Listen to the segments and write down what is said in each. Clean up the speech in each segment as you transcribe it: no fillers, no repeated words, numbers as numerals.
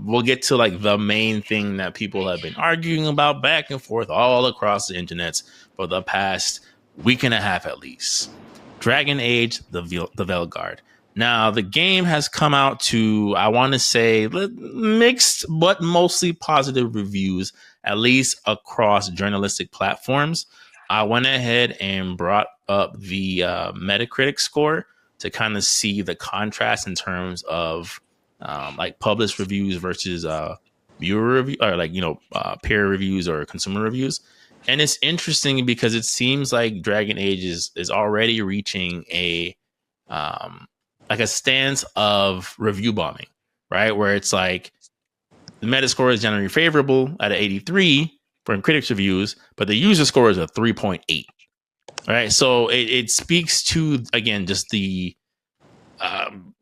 we'll get to like the main thing that people have been arguing about back and forth all across the internet for the past week and a half at least. Dragon Age, the Veilguard. Now, the game has come out to, I want to say, mixed but mostly positive reviews, at least across journalistic platforms. I went ahead and brought up the Metacritic score to kind of see the contrast in terms of like published reviews versus viewer review, or like, peer reviews or consumer reviews. And it's interesting because it seems like Dragon Age is already reaching a like a stance of review bombing, right? Where it's like the Metascore is generally favorable at an 83 for critics reviews, but the user score is a 3.8. Right. So it speaks to, again, just the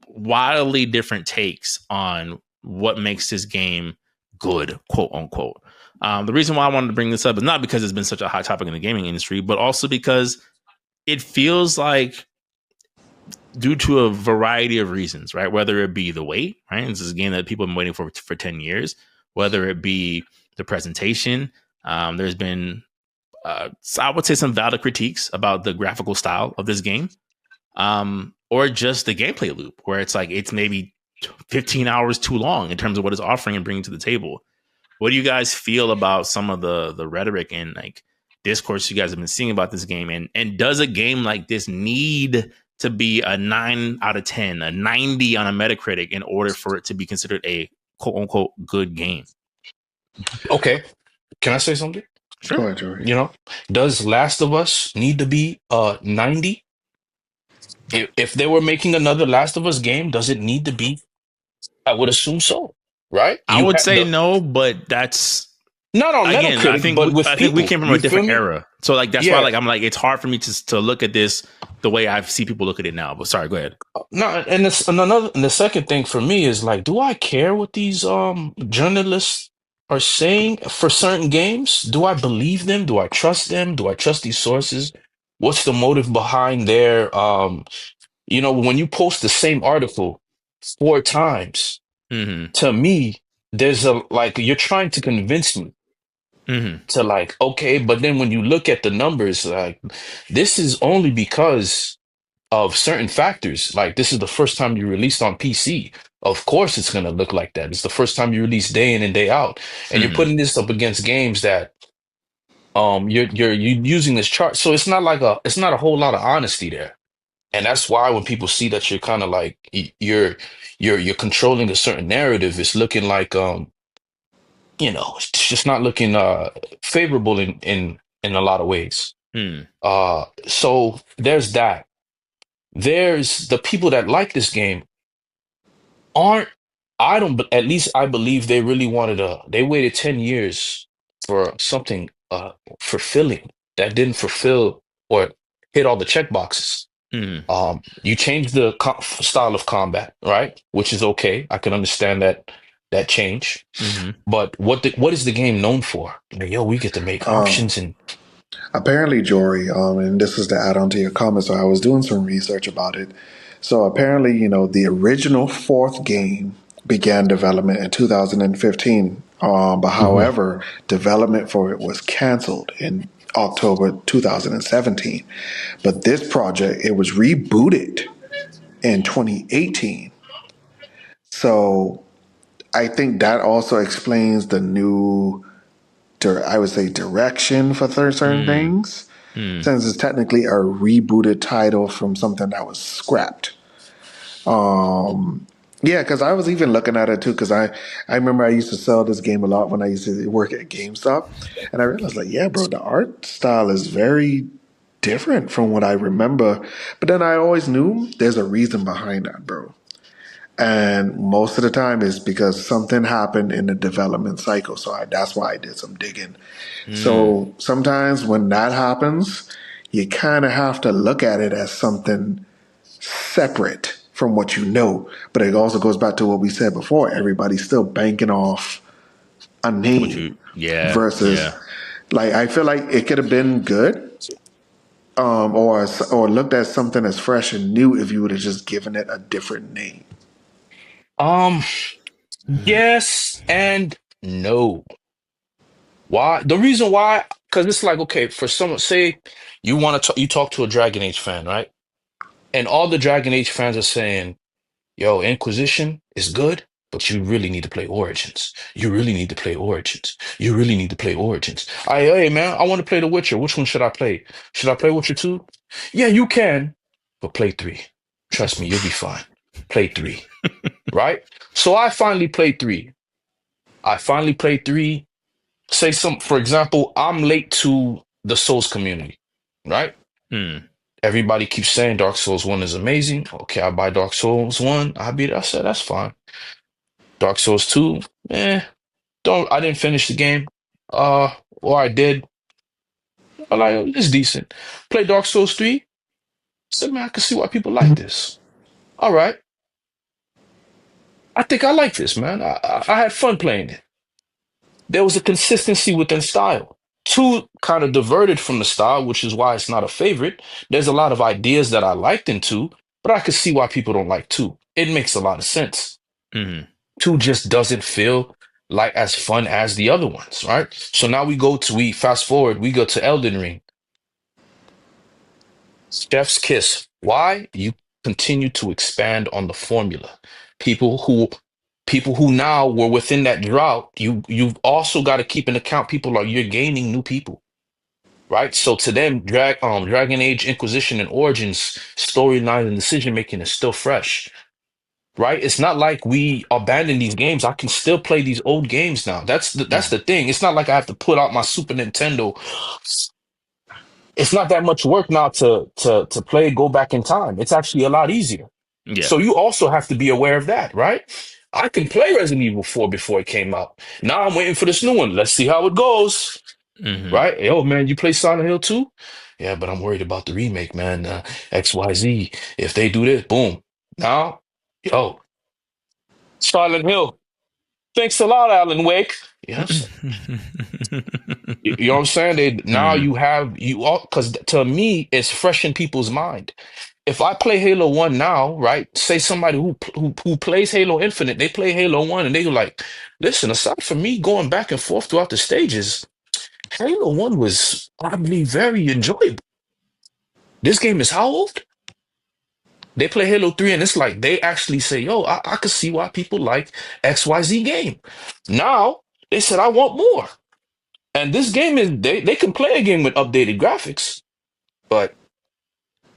wildly different takes on what makes this game good, quote unquote. The reason why I wanted to bring this up is not because it's been such a hot topic in the gaming industry, but also because it feels like, due to a variety of reasons, right? Whether it be the wait, right? This is a game that people have been waiting for 10 years. Whether it be the presentation, there's been, I would say, some valid critiques about the graphical style of this game, or just the gameplay loop, where it's like it's maybe 15 hours too long in terms of what it's offering and bringing to the table. What do you guys feel about some of the rhetoric and like discourse you guys have been seeing about this game? And does a game like this need to be a 9 out of 10, a 90 on a Metacritic in order for it to be considered a quote unquote good game? Okay. Can I say something? Sure. Go ahead, Joey. Does Last of Us need to be 90? If they were making another Last of Us game, does it need to be? I would assume so, right? I would say no, but that's not on again, Metacritic, I think we came from a different era. So like that's why I'm like, it's hard for me to look at this the way I see people look at it now. But sorry, go ahead. No, and the second thing for me is like, do I care what these journalists are saying for certain games? Do I believe them? Do I trust them? Do I trust these sources? What's the motive behind their when you post the same article 4 times, to me, there's you're trying to convince me to like, okay, but then when you look at the numbers, like this is only because of certain factors. Like this is the first time you released on PC. Of course it's gonna look like that. It's the first time you release day in and day out. And you're putting this up against games that you're using this chart. So it's not a whole lot of honesty there. And that's why when people see that you're kind of like you're controlling a certain narrative, it's looking like it's just not looking favorable in a lot of ways. So there's that. There's the people that like this game at least I believe they really they waited 10 years for something fulfilling that didn't fulfill or hit all the check boxes. You changed the style of combat, right? Which is okay. I can understand that change. But what is the game known for? Like, we get to make options and apparently, Jory, and this is to add on to your comment. So I was doing some research about it. So apparently, the original 4th game began development in 2015. But however, development for it was canceled in October 2017. But this project, it was rebooted in 2018. So I think that also explains the new, I would say, direction for certain things, since it's technically a rebooted title from something that was scrapped. Yeah, because I was even looking at it too, because I remember I used to sell this game a lot when I used to work at GameStop, and I realized, like, yeah, bro, the art style is very different from what I remember. But then I always knew there's a reason behind that, bro. And most of the time it's because something happened in the development cycle. So that's why I did some digging. So sometimes when that happens, you kind of have to look at it as something separate from what you know. But it also goes back to what we said before. Everybody's still banking off a name versus like, I feel like it could have been good. Or looked at something as fresh and new if you would have just given it a different name. Yes and no. Why? The reason why, because it's like, okay, for someone, say you talk to a Dragon Age fan, right? And all the Dragon Age fans are saying, yo, Inquisition is good, but you really need to play Origins. You really need to play Origins. You really need to play Origins. Hey man, I want to play The Witcher. Which one should I play? Should I play Witcher 2? Yeah, you can, but play 3. Trust me, you'll be fine. Play 3, right? So I finally played 3. I finally played 3. For example, I'm late to the Souls community, right? Hmm. Everybody keeps saying Dark Souls 1 is amazing. Okay, I buy Dark Souls 1. I said, that's fine. Dark Souls 2, I didn't finish the game. Or I did. I like, it's decent. Play Dark Souls 3. Said, man, I can see why people like this. All right. I think I like this, man. I had fun playing it. There was a consistency within style. 2 kind of diverted from the style, which is why it's not a favorite. There's a lot of ideas that I liked in 2, but I could see why people don't like 2. It makes a lot of sense. Hmm. 2 just doesn't feel like as fun as the other ones, right? So now we fast forward, we go to Elden Ring. Chef's kiss. Why? You continue to expand on the formula. People who people who now were within that drought, you've also got to keep in account you're gaining new people. Right? So to them, Dragon Age Inquisition and Origins storyline and decision making is still fresh. Right? It's not like we abandon these games. I can still play these old games now. That's Hmm. the thing. It's not like I have to pull out my Super Nintendo. It's not that much work now to play go back in time. It's actually a lot easier. Yeah. So you also have to be aware of that, right? I can play Resident Evil 4 before it came out. Now I'm waiting for this new one. Let's see how it goes. Hmm. Right? Yo, man, you play Silent Hill 2? Yeah, but I'm worried about the remake, man. XYZ. If they do this, boom. Now, yo, Silent Hill. Thanks a lot, Alan Wake. Yes. You know what I'm saying? Now Hmm. you have you all because to me it's fresh in people's mind. If I play Halo 1 now, right? Say somebody who plays Halo Infinite, they play Halo 1 and they like, listen, aside from me going back and forth throughout the stages, Halo 1 was probably very enjoyable. This game is how old? They play Halo 3 and it's like they actually say, yo, I could see why people like XYZ game. Now they said I want more. And this game is they can play a game with updated graphics, but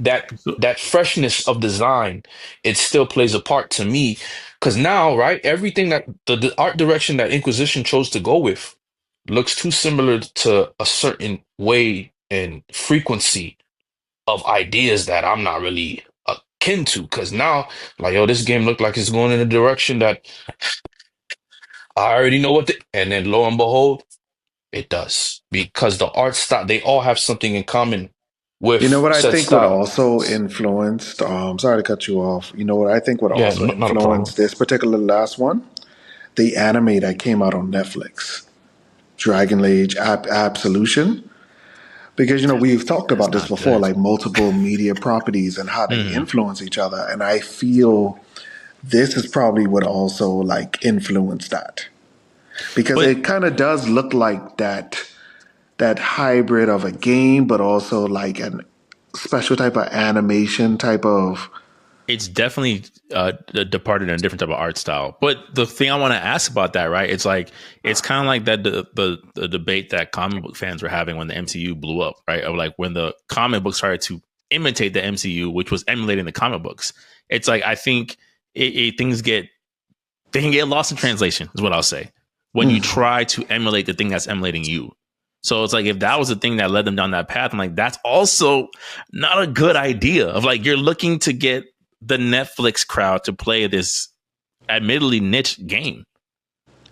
that So, that freshness of design, it still plays a part to me. Because now, right, everything that the art direction that Inquisition chose to go with looks too similar to a certain way and frequency of ideas that I'm not really akin to. Because now, like, yo, this game looked like it's going in a direction that I already know and then lo and behold, it does. Because the art style, they all have something in common You know with what I said think would style. also influenced, sorry to cut you off. You know what I think would Yeah, also not a problem. influence this particular last one? The anime that came out on Netflix, Dragon Age Absolution. Because, we've talked that's about this not before, good. like multiple media properties and how they Hmm. influence each other. And I feel this is probably what also like influenced that. Because But it kind of does look like that hybrid of a game, but also like an special type of animation type of. it's definitely departed in a different type of art style. But the thing I want to ask about that, right? It's like it's kind of like that the debate that comic book fans were having when the MCU blew up, right? Of like when the comic book started to imitate the MCU, which was emulating the comic books. It's like I think things they can get lost in translation, is what I'll say, when you Mm. try to emulate the thing that's emulating you. So it's like if that was the thing that led them down that path, I'm like, that's also not a good idea. Of like you're looking to get the Netflix crowd to play this admittedly niche game,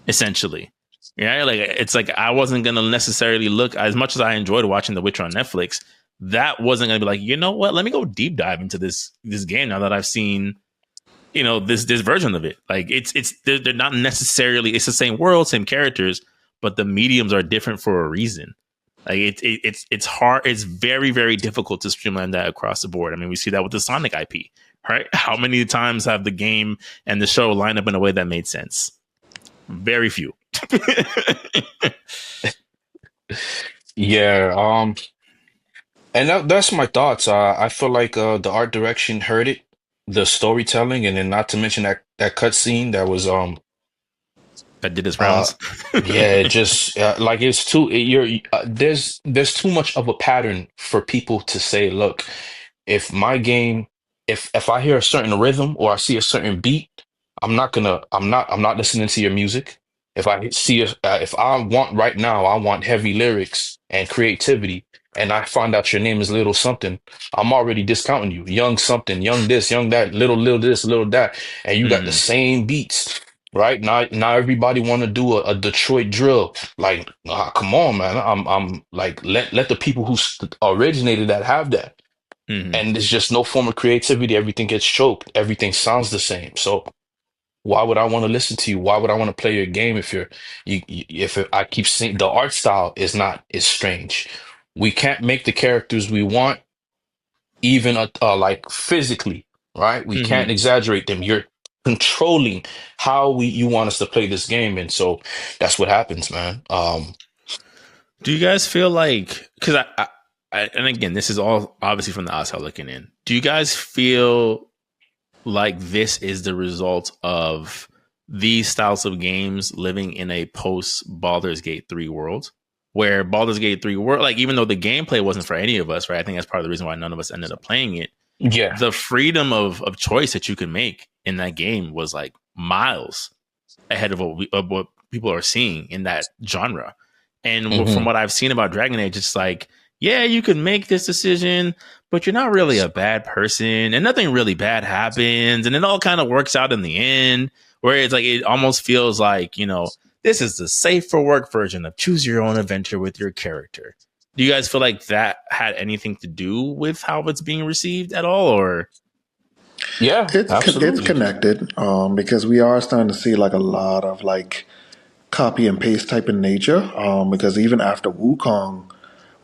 essentially. Yeah, like it's like I wasn't gonna necessarily look as much as I enjoyed watching The Witcher on Netflix. That wasn't gonna be like, you know what? Let me go deep dive into this game now that I've seen this version of it. Like they're not necessarily it's the same world, same characters, but the mediums are different for a reason. Like it's hard. It's very very difficult to streamline that across the board. I mean, we see that with the Sonic IP, right? How many times have the game and the show lined up in a way that made sense? Very few. Yeah, and that's my thoughts. I feel like the art direction hurt it, the storytelling, and then not to mention that cutscene that was That did its uh rounds. yeah, it just like it's too there's too much of a pattern for people to say, look, if my game, if I hear a certain rhythm or I see a certain beat, I'm not listening to your music. If I see if I want right now, I want heavy lyrics and creativity, and I find out your name is Little Something, I'm already discounting you. Young something, young this, young that, little this, little that, and you got the Hmm. same beats. Right now, everybody want to do a Detroit drill. Like, come on, man. I'm like, let the people who originated that have that, Hmm. and there's just no form of creativity. Everything gets choked. Everything sounds the same. So why would I want to listen to you? Why would I want to play your game if I keep seeing the art style is strange. We can't make the characters we want even like physically, right? We can't Hmm. exaggerate them. You're controlling how we you want us to play this game, and so that's what happens, man. Do you guys feel like, because and again, this is all obviously from the outside looking in. Do you guys feel like this is the result of these styles of games living in a post Baldur's Gate 3 world? Where Baldur's Gate 3 world, like, even though the gameplay wasn't for any of us, right? I think that's part of the reason why none of us ended up playing it. Yeah. The freedom of choice that you can make in that game was like miles ahead of what people are seeing in that genre. And from Hmm. what I've seen about Dragon Age, it's like, yeah, you can make this decision, but you're not really a bad person, and nothing really bad happens, and it all kind of works out in the end. Where it's like, it almost feels like, this is the safe for work version of choose your own adventure with your character. Do you guys feel like that had anything to do with how it's being received at all, or? Yeah, It's absolutely. connected because we are starting to see like a lot of like copy and paste type in nature. Because even after Wukong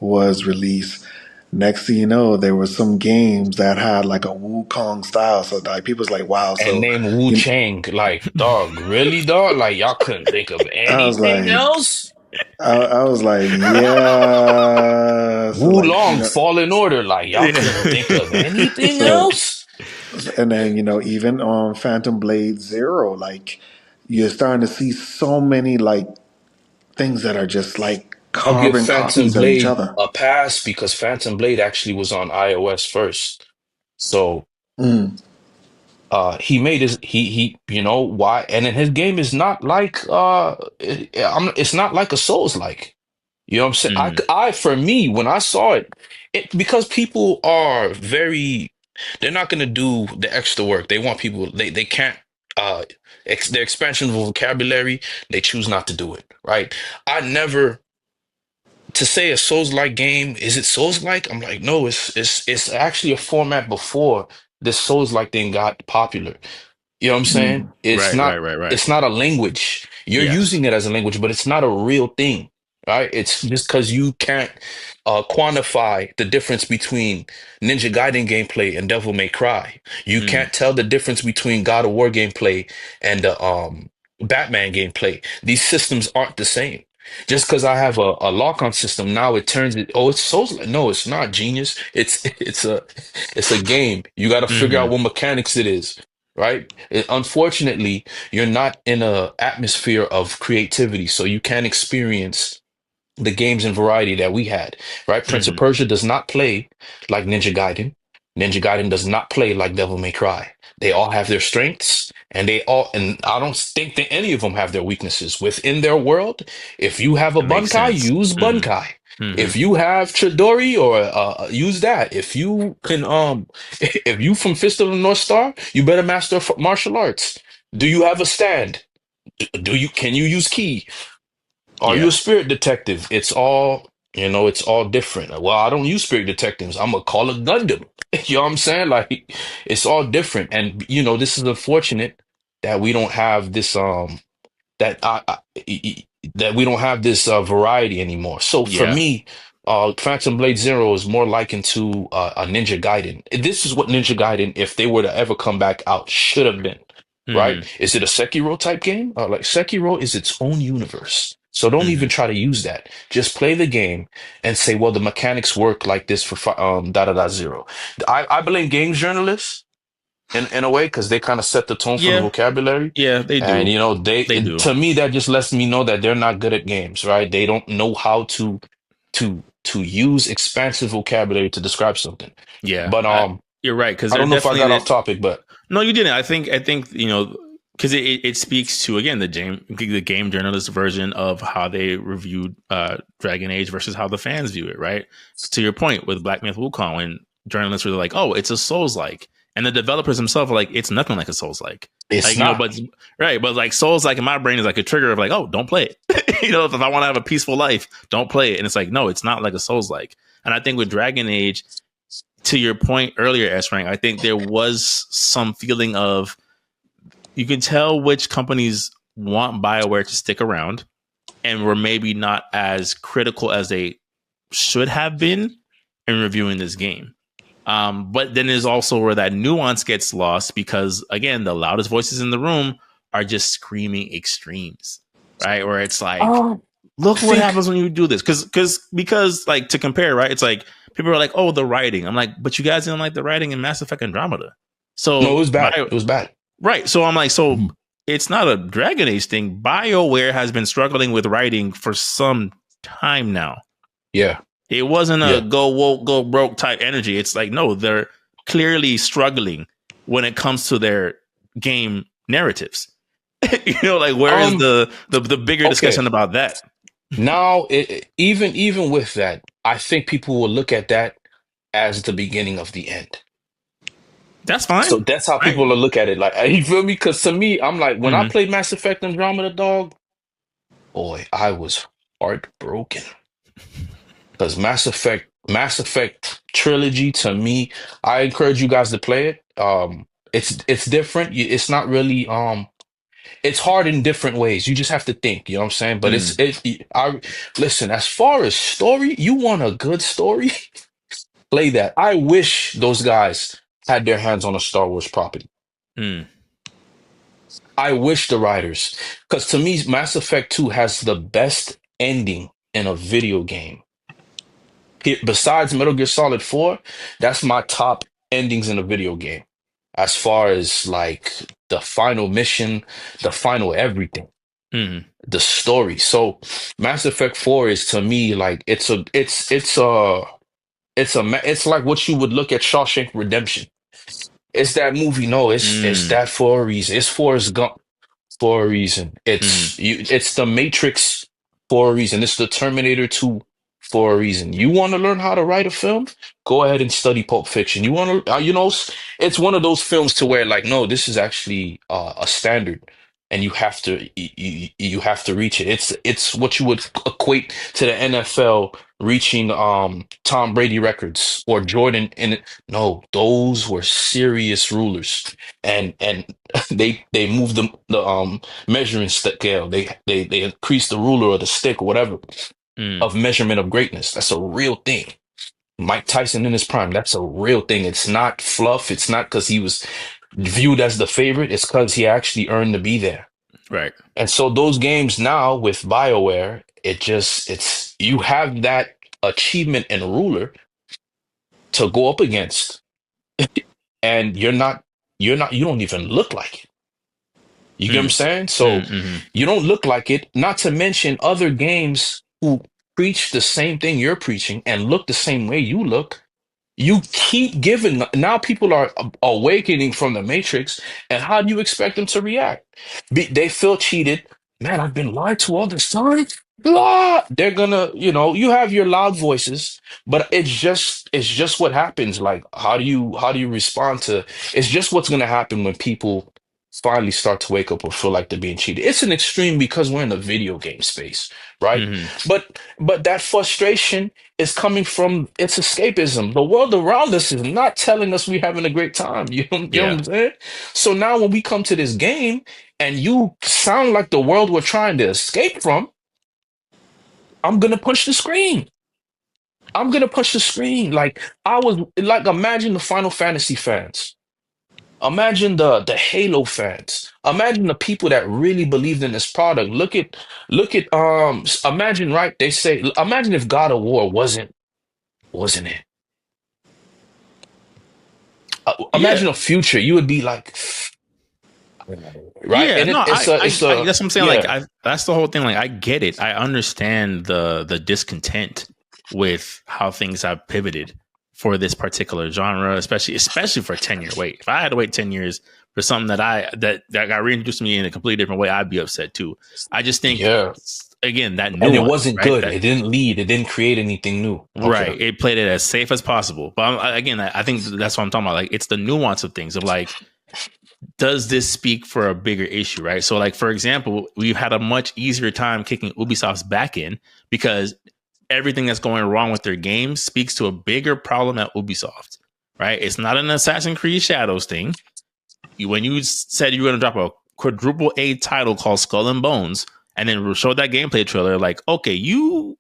was released, next thing you know, there were some games that had like a Wukong style. So like people's like, wow. And So name Wu you, Chang, like, dog, really, dog? Like, y'all couldn't think of I was anything like, else? I was like, yeah. So Wu like Long, Fall in Order, like, y'all couldn't think of anything so else? and then even on Phantom Blade Zero, like you're starting to see so many like things that are just like I'll give carbon Phantom copies of each Blade other. a pass because Phantom Blade actually was on iOS first. So Mm, he made his you know why, and then his game is not like it's not like a Souls like. You know what I'm saying? Mhm. I for me, when I saw it, because people are very, they're not gonna do the extra work. They want people, they can't their expansion of vocabulary, they choose not to do it, right? I never to say a Souls-like game, is it Souls-like? I'm like, no, it's actually a format before this Souls-like thing got popular. You know what I'm saying? mm. Right, right, right, right. It's not a language. You're Yes. using it as a language, but it's not a real thing, right? It's just because you can't quantify the difference between Ninja Gaiden gameplay and Devil May Cry. You Mm. can't tell the difference between God of War gameplay and Batman gameplay. These systems aren't the same. Just because I have a lock-on system now, it turns it. Oh, it's so no, it's not genius. It's a game. You got to figure out Hmm. what mechanics it is, right? Unfortunately, you're not in a atmosphere of creativity, so you can't experience the games and variety that we had, right? Prince of Hmm. Persia does not play like Ninja Gaiden. Ninja Gaiden does not play like Devil May Cry. They all have their strengths, and I don't think that any of them have their weaknesses within their world. If you have a It makes Bunkai, sense. use Hmm. Bunkai. Hmm. If you have Chidori, or use that. If you can, if you from Fist of the North Star, you better master martial arts. Do you have a stand? Can you use ki? Are you a Yeah. spirit detective? It's all, it's all different. Well, I don't use spirit detectives. I'm gonna call it Gundam. You know what I'm saying? Like, it's all different. And, this is unfortunate that we don't have this, that that we don't have this variety anymore. So for Yeah. me, Phantom Blade Zero is more likened to a Ninja Gaiden. This is what Ninja Gaiden, if they were to ever come back out, should have been. right? Hmm. Is it a Sekiro type game? Like Sekiro is its own universe. So don't even Hmm. try to use that. Just play the game and say, well, the mechanics work like this for da da da zero. I blame games journalists in a way because they kind of set the tone for the Yeah, vocabulary. yeah, they And do. you know, They do. to me that just lets me know that they're not good at games, right? They don't know how to use expansive vocabulary to describe something. Yeah, But you're right because I they're don't know if I got definitely off topic, but no, you didn't. I think because it speaks to again the game journalist version of how they reviewed Dragon Age versus how the fans view it. Right. To your point with Black Myth Wukong, when journalists were like, "Oh, it's a Souls like," and the developers themselves are like, "It's nothing like a Souls like." it's Like not. but right, but like Souls like in my brain is like a trigger of like, "Oh, don't play it." If I want to have a peaceful life, don't play it. And it's like, no, it's not like a Souls like. And I think with Dragon Age, to your point earlier, S Rank, I think there was some feeling of you can tell which companies want BioWare to stick around and were maybe not as critical as they should have been in reviewing this game. But then there's also where that nuance gets lost because, again, the loudest voices in the room are just screaming extremes, right? Where it's like, I look what think happens when you do this. Because like to compare, right? It's like people are like, oh, the writing. I'm like, but you guys didn't like the writing in Mass Effect Andromeda. no, it So was bad. It was bad. right. So I'm like, so Mhm. it's not a Dragon Age thing. BioWare has been struggling with writing for some time now. Yeah, It wasn't a yeah. go woke, go broke type energy. It's like, no, they're clearly struggling when it comes to their game narratives. Like where is Um, the bigger okay. discussion about that? Now, even with that, I think people will look at that as the beginning of the end. That's fine. So that's how Right. people will look at it. Like, you feel me? Because to me, I'm like, when I Mm-hmm. played Mass Effect Andromeda, dog, boy, I was heartbroken. Because Mass Effect trilogy to me, I encourage you guys to play it. It's different. It's not really it's hard in different ways. You just have to think, you know what I'm saying? But Mm, I listen, as far as story, you want a good story, play that. I wish those guys had their hands on a Star Wars property. mm, I wish the writers, because to me, Mass Effect 2 has the best ending in a video game. Besides Metal Gear Solid 4, that's my top endings in a video game. As far as like the final mission, the final everything, mm, the story. So Mass Effect 4 is to me like it's like what you would look at Shawshank Redemption. It's that movie. No, it's mm, that for a reason. It's Forrest Gump for a reason. mm, It's the Matrix for a reason. It's the Terminator 2 for a reason. You want to learn how to write a film? Go ahead and study Pulp Fiction. You want to, it's one of those films to where like, no, this is actually a standard, and you have to reach it. It's what you would equate to the NFL reaching Tom Brady records or Jordan in it. No, those were serious rulers, and they moved the measuring scale. They increased the ruler or the stick or whatever mm. of measurement of greatness. That's a real thing. Mike Tyson in his prime, that's a real thing. It's not fluff. It's not because he was viewed as the favorite. It's because he actually earned to be there. Right. And so those games now with BioWare, it's you have that achievement and ruler to go up against, and you don't even look like it. You get what I'm Mm, saying? mm, So mm, you don't look like it, not to mention other games who preach the same thing you're preaching and look the same way you look. You keep giving, now people are awakening from the matrix, and how do you expect them to react? They feel cheated. Man, I've been lied to all this time. Blah. They're gonna, you have your loud voices, but it's just what happens. Like, how do you respond to? It's just what's gonna happen when people finally start to wake up or feel like they're being cheated. It's an extreme because we're in a video game space, right? mm. But that frustration is coming from its escapism. The world around us is not telling us we're having a great time. You know what Yeah. I'm saying? So now when we come to this game and you sound like the world we're trying to escape from, I'm gonna push the screen. I'm gonna push the screen. Like I was like, imagine the Final Fantasy fans. Imagine the Halo fans. Imagine the people that really believed in this product. Imagine, right? They say imagine if God of War wasn't it. Yeah, Imagine a future. You would be like, right? yeah, And no, I it's a that's what I'm saying. Like, yeah, that's the whole thing. Like, I get it. I understand the discontent with how things have pivoted for this particular genre, especially for a 10-year wait. If I had to wait 10 years for something that got reintroduced to me in a completely different way, I'd be upset too. I just think, yeah. again, that And it nuance, wasn't right? good. That It didn't lead. It didn't create anything new. Okay. right, it played it as safe as possible. But again, I think that's what I'm talking about. Like, it's the nuance of things of like, does this speak for a bigger issue, right? So, like, for example, we've had a much easier time kicking Ubisoft's back in because everything that's going wrong with their games speaks to a bigger problem at Ubisoft, right? It's not an Assassin's Creed Shadows thing. When you said you were going to drop a quadruple A title called Skull and Bones and then showed that gameplay trailer, like, okay, you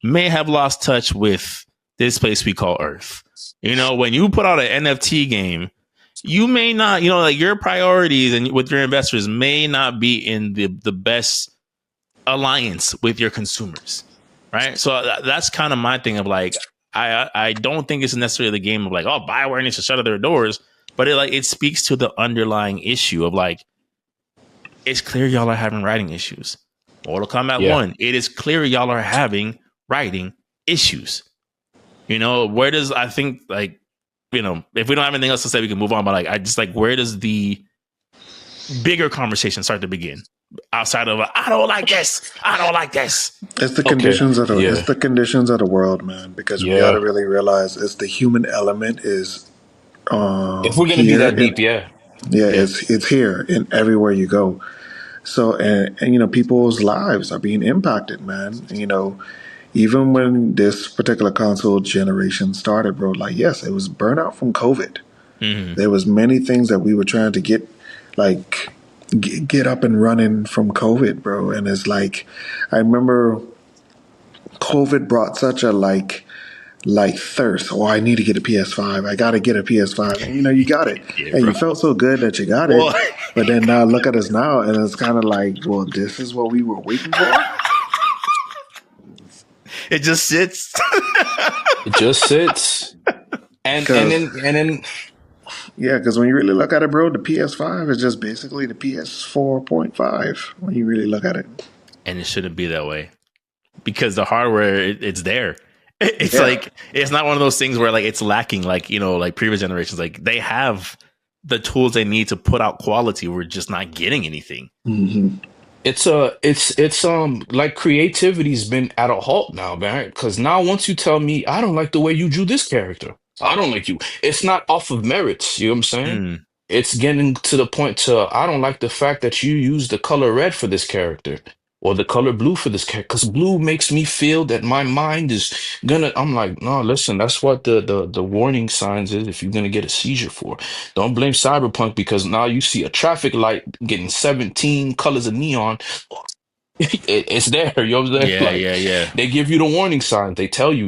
may have lost touch with this place we call Earth. You know, when you put out an NFT game, you may not, like, your priorities and with your investors may not be in the best alliance with your consumers, right? So that's kind of my thing of like, I don't think it's necessarily the game of like, oh, Bioware needs to shut their doors, but it speaks to the underlying issue of like, it's clear y'all are having writing issues. Mortal Kombat Yeah. 1, it is clear y'all are having writing issues. Where does, I think, like, if we don't have anything else to say, we can move on. But like, I just like, where does the bigger conversation start to begin outside of I don't like this, I don't like this? It's the Okay. conditions of it's Yeah. the conditions of the world, man. Because we got to Yeah. really realize it's the human element is If we're gonna be here, that deep, and yeah. yeah, Yeah. it's here and everywhere you go. So and people's lives are being impacted, man. Even when this particular console generation started, bro, like, yes, it was burnout from COVID. Mm-hmm. There was many things that we were trying to like get up and running from COVID, bro. And it's like, I remember COVID brought such a like thirst. Oh, I need to get a PS5. I got to get a PS5. And you got it. Yeah, And bro. you felt so good that you got Well, it. But then now look at us now, and it's kind of like, well, this is what we were waiting for. it just sits. It just sits. And and Because then and then yeah, because when you really look at it, bro, the PS5 is just basically the PS4.5. When you really look at it, And it shouldn't be that way because the hardware, it's there. It's yeah. like, it's not one of those things where like it's lacking, like, like previous generations. Like, they have the tools they need to put out quality. We're just not getting anything. Mm-hmm. it's like creativity's been at a halt now, man. Because now once you tell me I don't like the way you drew this character, I don't like you. It's not off of merits. You know what I'm saying? Mm. It's getting to the point to I don't like the fact that you use the color red for this character or the color blue for this character because blue makes me feel that my mind is gonna. I'm like, no, listen, that's what the warning signs is if you're gonna get a seizure for. Don't blame Cyberpunk because now you see a traffic light getting 17 colors of neon. It's there. You know what I'm saying? Yeah, Like yeah, yeah. they give you the warning signs. They tell you.